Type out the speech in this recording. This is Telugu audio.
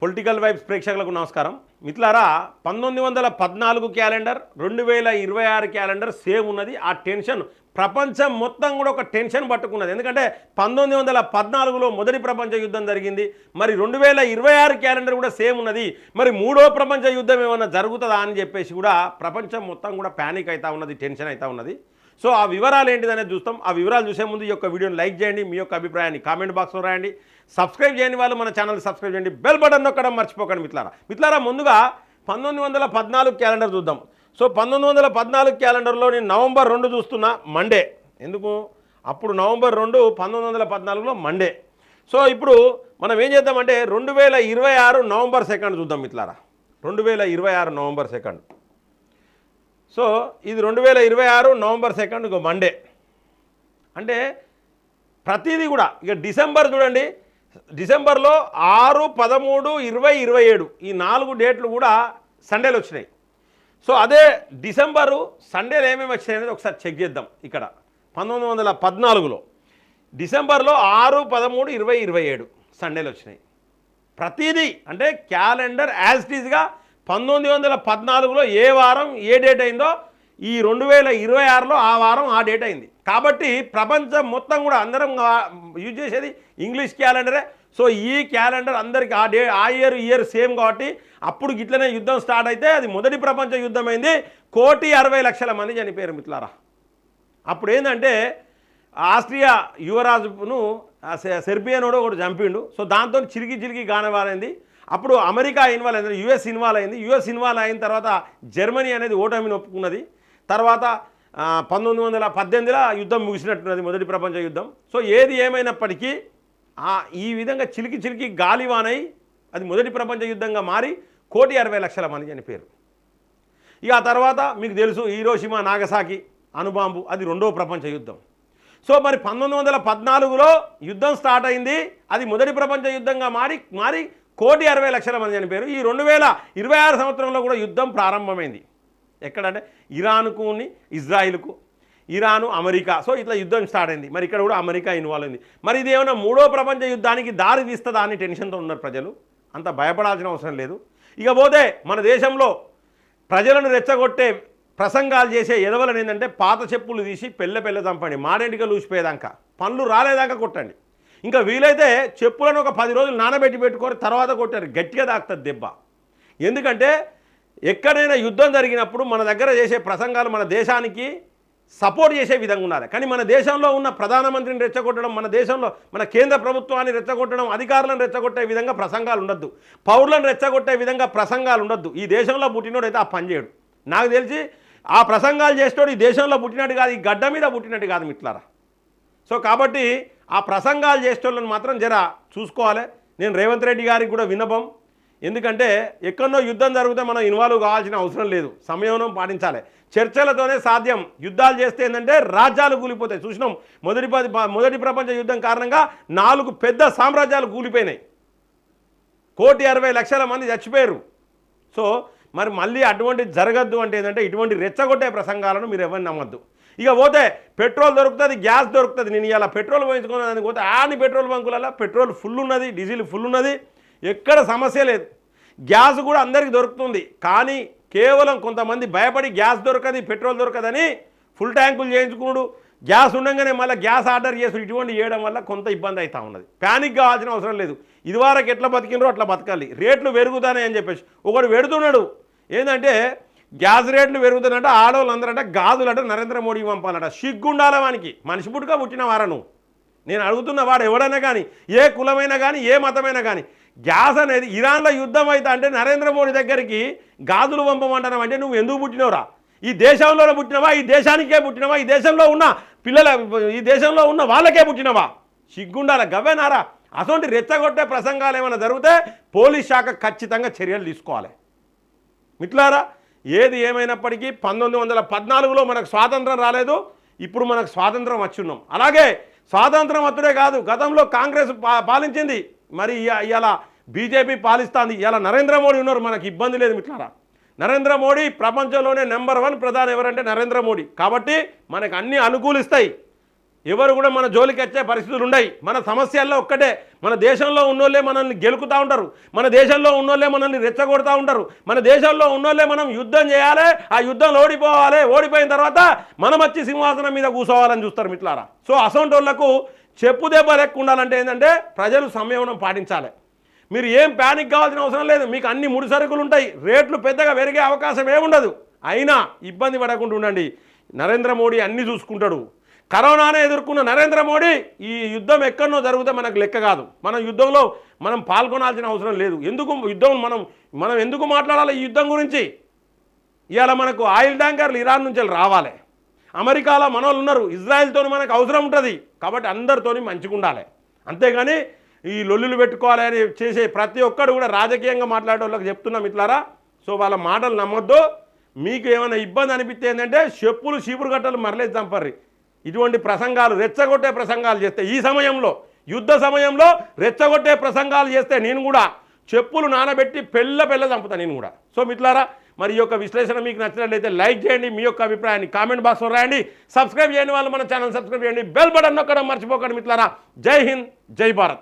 పొలిటికల్ వైబ్స్ ప్రేక్షకులకు నమస్కారం. మిత్రులారా, 1914 క్యాలెండర్ 2026 క్యాలెండర్ సేమ్ ఉన్నది. ఆ టెన్షన్ ప్రపంచం మొత్తం కూడా ఒక టెన్షన్ పట్టుకున్నది. ఎందుకంటే 1914లో మొదటి ప్రపంచ యుద్ధం జరిగింది. మరి 2026 క్యాలెండర్ కూడా సేమ్ ఉన్నది. మరి మూడో ప్రపంచ యుద్ధం ఏమైనా జరుగుతుందా అని చెప్పేసి కూడా ప్రపంచం మొత్తం కూడా ప్యానిక్ అవుతా ఉన్నది, టెన్షన్ అవుతా ఉన్నది. సో ఆ వివరాలు ఏంటిదనేది చూస్తాం. ఆ వివరాలు చూసే ముందు ఈ యొక్క వీడియోని లైక్ చేయండి, మీ యొక్క అభిప్రాయాన్ని కామెంట్ బాక్స్లో రాయండి. సబ్స్క్రైబ్ చేయని వాళ్ళు మన ఛానల్ సబ్స్క్రైబ్ చేయండి, బెల్ బటన్ నొక్కడం మర్చిపోకండి. మిత్రులారా ముందుగా 1914 క్యాలెండర్ చూద్దాం. సో 1914 క్యాలెండర్లో నేను నవంబర్ 2 చూస్తున్నా, మండే. ఎందుకు? అప్పుడు నవంబర్ 2 1914లో మండే. సో ఇప్పుడు మనం ఏం చేద్దామంటే 2026 నవంబర్ 2 చూద్దాం మిత్రులారా. 2026 నవంబర్ 2. సో ఇది 2026 నవంబర్ 2 మండే. అంటే ప్రతిదీ కూడా ఇక డిసెంబర్ చూడండి, డిసెంబర్లో 6, 13, 20, 27 ఈ 4 డేట్లు కూడా సండేలు వచ్చినాయి. సో అదే డిసెంబరు సండేలు ఏమేమి వచ్చినాయి అనేది ఒకసారి చెక్ చేద్దాం. ఇక్కడ 1914లో డిసెంబర్లో 6, 13, 20, 27 సండేలు వచ్చినాయి. ప్రతిదీ అంటే క్యాలెండర్ యాజ్ ఇట్ ఈజ్గా 1914లో ఏ వారం ఏ డేట్ అయిందో ఈ 2026లో ఆ వారం ఆ డేట్ అయింది. కాబట్టి ప్రపంచం మొత్తం కూడా అందరం యూజ్ చేసేది ఇంగ్లీష్ క్యాలెండరే. సో ఈ క్యాలెండర్ అందరికి ఆ ఇయర్ సేమ్ కాబట్టి అప్పుడు గిట్లనే యుద్ధం స్టార్ట్ అయితే అది మొదటి ప్రపంచ యుద్ధం అయింది. 1,60,00,000 మంది చనిపోయారు మిత్రులారా. అప్పుడు ఏంటంటే ఆస్ట్రియా యువరాజును సెర్బియనోడు ఒకటి చంపిండు. సో దాంతో చిరిగి గానవారైంది. అప్పుడు అమెరికా ఇన్వాల్వ్ అయింది, యుఎస్ ఇన్వాల్వ్ అయింది. యుఎస్ ఇన్వాల్వ్ అయిన తర్వాత జర్మనీ అనేది ఓటమిని ఒప్పుకున్నది. తర్వాత 1918లో యుద్ధం ముగిసినట్టున్నది, మొదటి ప్రపంచ యుద్ధం. సో ఏది ఏమైనప్పటికీ ఈ విధంగా చిలికి గాలివానై అది మొదటి ప్రపంచ యుద్ధంగా మారి 1,60,00,000 మంది చనిపోయారు. ఇక ఆ తర్వాత మీకు తెలుసు హీరోషిమా నాగసాకి అణుబాంబు, అది రెండో ప్రపంచ యుద్ధం. సో మరి 1914లో యుద్ధం స్టార్ట్ అయింది, అది మొదటి ప్రపంచ యుద్ధంగా మారి 1,60,00,000 మంది చనిపోయారు. ఈ 2026 సంవత్సరంలో కూడా యుద్ధం ప్రారంభమైంది. ఎక్కడంటే ఇరాన్కు ఇజ్రాయిల్కు, ఇరాను అమెరికా. సో ఇట్లా యుద్ధం స్టార్ట్ అయింది. మరి ఇక్కడ కూడా అమెరికా ఇన్వాల్వ్ అయింది. మరి ఇది ఏమైనా మూడో ప్రపంచ యుద్ధానికి దారి తీస్తుందా అని టెన్షన్తో ఉన్నారు ప్రజలు. అంత భయపడాల్సిన అవసరం లేదు. ఇక పోతే మన దేశంలో ప్రజలను రెచ్చగొట్టే ప్రసంగాలు చేసే ఎదవలను ఏంటంటే పాత చెప్పులు తీసి పెళ్ళ చంపండి, మాడేంటిగా లూసిపోయేదాకా, పనులు రాలేదాకా కొట్టండి. ఇంకా వీలైతే చెప్పులను ఒక 10 రోజులు నానబెట్టి పెట్టుకొని తర్వాత కొట్టారు, గట్టిగా తాకుతుంది దెబ్బ. ఎందుకంటే ఎక్కడైనా యుద్ధం జరిగినప్పుడు మన దగ్గర చేసే ప్రసంగాలు మన దేశానికి సపోర్ట్ చేసే విధంగా ఉండాలి. కానీ మన దేశంలో ఉన్న ప్రధానమంత్రిని రెచ్చగొట్టడం, మన దేశంలో మన కేంద్ర ప్రభుత్వాన్ని రెచ్చగొట్టడం, అధికారులను రెచ్చగొట్టే విధంగా ప్రసంగాలు ఉండొద్దు, పౌరులను రెచ్చగొట్టే విధంగా ప్రసంగాలు ఉండొద్దు. ఈ దేశంలో పుట్టినోడైతే ఆ పని చేయడు. నాకు తెలిసి ఆ ప్రసంగాలు చేసేటోడు ఈ దేశంలో పుట్టినట్టు కాదు, ఈ గడ్డ మీద పుట్టినట్టు కాదు మిత్రులారా. సో కాబట్టి ఆ ప్రసంగాలు చేసేటోళ్ళని మాత్రం జర చూసుకోవాలి. నేను రేవంత్ రెడ్డి గారికి కూడా విన్నపం, ఎందుకంటే ఎక్కడో యుద్ధం జరిగితే మనం ఇన్వాల్వ్ కావాల్సిన అవసరం లేదు, సంయమనం పాటించాలి. చర్చలతోనే సాధ్యం. యుద్ధాలు చేస్తే ఏంటంటే రాజ్యాలు కూలిపోతాయి. చూసినాం మొదటి ప్రపంచ యుద్ధం కారణంగా 4 పెద్ద సామ్రాజ్యాలు కూలిపోయినాయి, 1,60,00,000 మంది చచ్చిపోయారు. సో మరి మళ్ళీ అటువంటిది జరగద్దు అంటే ఏంటంటే ఇటువంటి రెచ్చగొట్టే ప్రసంగాలను మీరు ఎవరిని నమ్మద్దు. ఇక పోతే పెట్రోల్ దొరుకుతుంది, గ్యాస్ దొరుకుతుంది. నేను ఇలా పెట్రోల్ పోయించుకున్నాను పోతే అన్ని పెట్రోల్ బంకులలో పెట్రోల్ ఫుల్ ఉన్నది, డీజిల్ ఫుల్ ఉన్నది, ఎక్కడ సమస్య లేదు. గ్యాస్ కూడా అందరికీ దొరుకుతుంది. కానీ కేవలం కొంతమంది భయపడి గ్యాస్ దొరకదు, పెట్రోల్ దొరకదని ఫుల్ ట్యాంకులు చేయించుకున్నాడు. గ్యాస్ ఉండగానే మళ్ళీ గ్యాస్ ఆర్డర్ చేసుడు, ఇటువంటి చేయడం వల్ల కొంత ఇబ్బంది అవుతూ ఉన్నది. ప్యానిక్ కావాల్సిన అవసరం లేదు. ఇదివరకు ఎట్లా బతికినరో అట్లా బతకాలి. రేట్లు పెరుగుతానే అని చెప్పేసి ఒకడు పెడుతున్నాడు. ఏంటంటే గ్యాస్ రేట్లు పెరుగుతానంటే ఆడవాళ్ళు అందరంటే గాజులంటే నరేంద్ర మోడీకి పంపాలట. సిగ్గుండాల వానికి, మనిషి పుట్టుక పుట్టిన వారా నువ్వు? నేను అడుగుతున్న వాడు ఎవడైనా కానీ, ఏ కులమైనా కానీ, ఏ మతమైనా కానీ, గ్యాస్ అనేది ఇరాన్లో యుద్ధం అయితే అంటే నరేంద్ర మోడీ దగ్గరికి గాజులు పంపమంటున్నావు అంటే నువ్వు ఎందుకు పుట్టినవురా? ఈ దేశంలోనే పుట్టినవా? ఈ దేశానికే పుట్టినవా? ఈ దేశంలో ఉన్న ఈ దేశంలో ఉన్న వాళ్ళకే పుట్టినవా? సిగ్గుండాల గవ్వేనారా? అటువంటి రెచ్చగొట్టే ప్రసంగాలు ఏమైనా జరిగితే పోలీస్ శాఖ ఖచ్చితంగా చర్యలు తీసుకోవాలి. మిత్రులారా, ఏది ఏమైనప్పటికీ 1914లో మనకు స్వాతంత్రం రాలేదు, ఇప్పుడు మనకు స్వాతంత్రం వచ్చున్నాం. అలాగే స్వాతంత్రం వచ్చుడే కాదు, గతంలో కాంగ్రెస్ పాలించింది, మరి ఇలా బీజేపీ పాలిస్తుంది. ఇలా నరేంద్ర మోడీ ఉన్నారు, మనకు ఇబ్బంది లేదు మిత్రులారా. నరేంద్ర మోడీ ప్రపంచంలోనే నెంబర్ 1 ప్రధాని ఎవరంటే నరేంద్ర మోడీ. కాబట్టి మనకు అన్నీ అనుకూలిస్తాయి. ఎవరు కూడా మన జోలికి వచ్చే పరిస్థితులు ఉన్నాయి. మన సమస్యల్లో ఒక్కటే, మన దేశంలో ఉన్నోళ్ళే మనల్ని గెలుకుతూ ఉంటారు, మన దేశంలో ఉన్నోళ్ళే మనల్ని రెచ్చగొడతా ఉంటారు, మన దేశంలో ఉన్నోళ్ళే మనం యుద్ధం చేయాలి, ఆ యుద్ధంలో ఓడిపోవాలి, ఓడిపోయిన తర్వాత మనం వచ్చి సింహాసనం మీద కూర్చోవాలని చూస్తారు మిత్రులారా. సో అసొంటోళ్లకు చెప్పు దెబ్బ లెక్క ఉండాలంటే ఏంటంటే ప్రజలు సంయమనం పాటించాలి. మీరు ఏం ప్యానిక్ కావాల్సిన అవసరం లేదు, మీకు అన్ని ముడి సరుకులు ఉంటాయి, రేట్లు పెద్దగా పెరిగే అవకాశం ఏముండదు. అయినా ఇబ్బంది పడకుండా ఉండండి. నరేంద్ర మోడీ అన్నీ చూసుకుంటాడు. కరోనానే ఎదుర్కొన్న నరేంద్ర మోడీ ఈ యుద్ధం ఎక్కడనో జరిగితే మనకు లెక్క కాదు. మన యుద్ధంలో మనం పాల్గొనాల్సిన అవసరం లేదు. ఎందుకు యుద్ధం మనం ఎందుకు మాట్లాడాలి ఈ యుద్ధం గురించి? ఇవాళ మనకు ఆయిల్ ట్యాంకర్లు ఇరాన్ నుంచి రావాలి, అమెరికాలో మనోళ్ళు ఉన్నారు, ఇజ్రాయెల్తో మనకు అవసరం ఉంటుంది. కాబట్టి అందరితోని మంచిగా ఉండాలి. అంతేగాని ఈ లొల్లులు పెట్టుకోవాలి అని చేసే ప్రతి ఒక్కడు కూడా రాజకీయంగా మాట్లాడే వాళ్ళకి చెప్తున్నాం ఇట్లారా. సో వాళ్ళ మాటలు నమ్మొద్దు. మీకు ఏమైనా ఇబ్బంది అనిపిస్తే ఏంటంటే చెప్పులు చీపురు గట్టలు మరలేసి చంపర్రి. ఇటువంటి ప్రసంగాలు, రెచ్చగొట్టే ప్రసంగాలు చేస్తే, ఈ సమయంలో యుద్ధ సమయంలో రెచ్చగొట్టే ప్రసంగాలు చేస్తే నేను కూడా చెప్పులు నానబెట్టి పెళ్ళ చంపుతాను నేను కూడా. సో మిత్రులారా, మరి ఈ యొక్క విశ్లేషణ మీకు నచ్చినట్లయితే లైక్ చేయండి, మీ యొక్క అభిప్రాయాన్ని కామెంట్ బాక్స్లో రాయండి. సబ్స్క్రైబ్ చేయని వాళ్ళు మన ఛానల్ సబ్స్క్రైబ్ చేయండి, బెల్ బటన్ నొక్కడం మర్చిపోకండి మిత్రులారా. జై హింద్, జై భారత్.